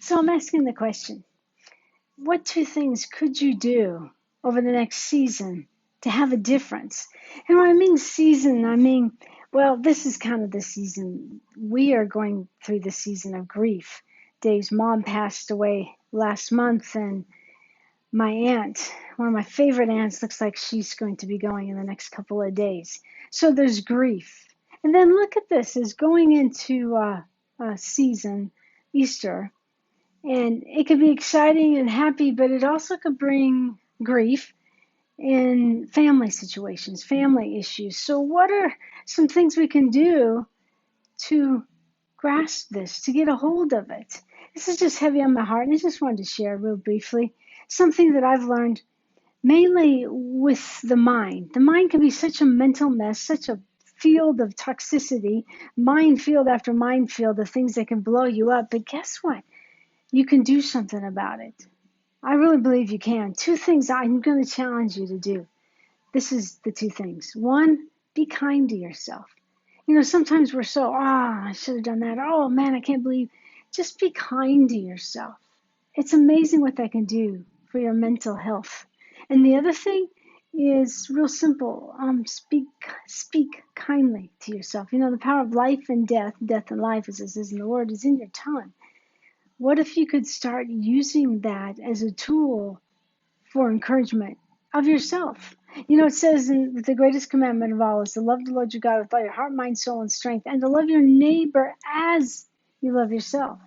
So I'm asking the question, what two things could you do over the next season to have a difference? And when I mean season, well, this is kind of the season. We are going through the season of grief. Dave's mom passed away last month, and my aunt, one of my favorite aunts, looks like she's going to be going in the next couple of days. So there's grief. And then look at this, is going into a season, Easter, and it could be exciting and happy, but it also could bring grief in family situations, family issues. So what are some things we can do to grasp this, to get a hold of it? This is just heavy on my heart, and I just wanted to share real briefly something that I've learned mainly with the mind. The mind can be such a mental mess, such a field of toxicity, minefield after minefield of things that can blow you up. But guess what? You can do something about it. I really believe you can. Two things I'm going to challenge you to do. This is the two things. One, be kind to yourself. You know, sometimes we're so, I should have done that. Oh man, I can't believe. Just be kind to yourself. It's amazing what that can do for your mental health. And the other thing is real simple. Speak kindly to yourself. You know, the power of life and death, death and life, as it says in the Word, is in your tongue. What if you could start using that as a tool for encouragement of yourself? You know, it says in the greatest commandment of all is to love the Lord your God with all your heart, mind, soul, and strength, and to love your neighbor as you love yourself.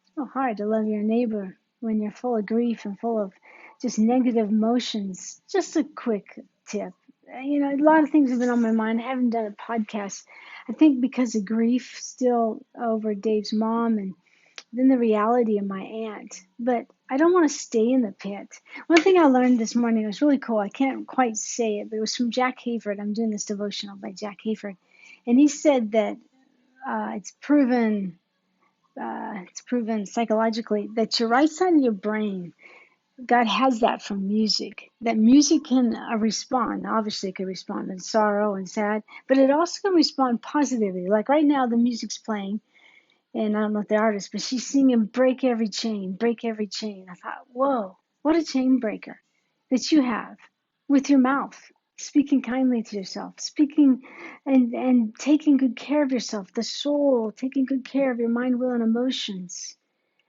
It's so hard to love your neighbor when you're full of grief and full of just negative emotions. Just a quick tip. You know, a lot of things have been on my mind. I haven't done a podcast. I think because of grief still over Dave's mom and then the reality of my aunt. But I don't want to stay in the pit. One thing I learned this morning, it was really cool. I can't quite say it, but it was from Jack Hayford. I'm doing this devotional by Jack Hayford. And he said that it's proven psychologically that your right side of your brain, God has that from music. That music can respond. Obviously, it can respond in sorrow and sad, but it also can respond positively. Like right now, the music's playing, and I don't know the artist, but she's singing "Break Every Chain, Break Every Chain." I thought, whoa, what a chain breaker that you have with your mouth, speaking kindly to yourself, speaking and taking good care of yourself, the soul, taking good care of your mind, will, and emotions.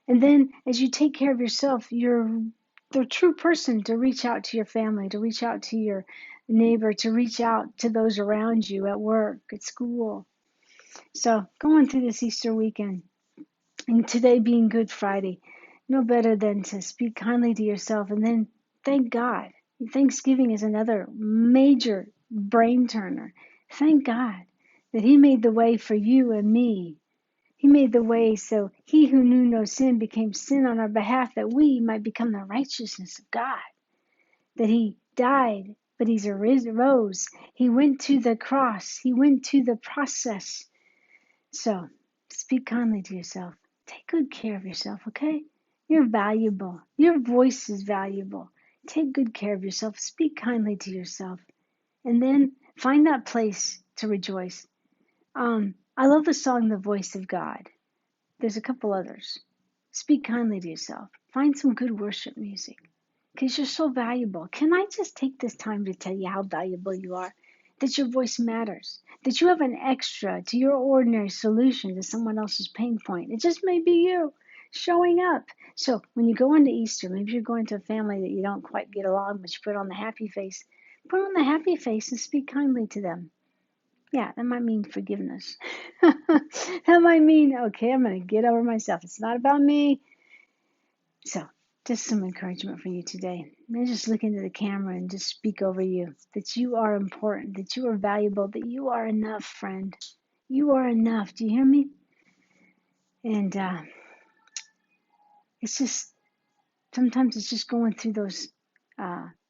And then as you take care of yourself, you're the true person to reach out to your family, to reach out to your neighbor, to reach out to those around you at work, at school. So going through this Easter weekend, and today being Good Friday, no better than to speak kindly to yourself and then thank God. Thanksgiving is another major brain turner. Thank God that He made the way for you and me. He made the way so He who knew no sin became sin on our behalf that we might become the righteousness of God. That He died, but He's arose. He went to the cross. He went to the process. So speak kindly to yourself. Take good care of yourself, okay? You're valuable. Your voice is valuable. Take good care of yourself. Speak kindly to yourself. And then find that place to rejoice. I love the song The Voice of God. There's a couple others. Speak kindly to yourself. Find some good worship music because you're so valuable. Can I just take this time to tell you how valuable you are? That your voice matters. That you have an extra to your ordinary solution to someone else's pain point. It just may be you showing up. So when you go into Easter, maybe you're going to a family that you don't quite get along, but you put on the happy face. Put on the happy face and speak kindly to them. Yeah, that might mean forgiveness. That might mean, okay, I'm going to get over myself. It's not about me. So, just some encouragement for you today. And just look into the camera and just speak over you that you are important, that you are valuable, that you are enough, friend. You are enough. Do you hear me? And it's just, sometimes it's just going through those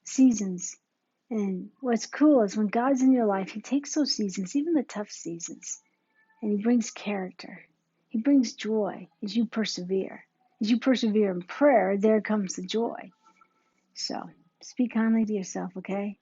seasons. And what's cool is when God's in your life, He takes those seasons, even the tough seasons, and He brings character. He brings joy as you persevere. As you persevere in prayer, there comes the joy. So speak kindly to yourself, okay?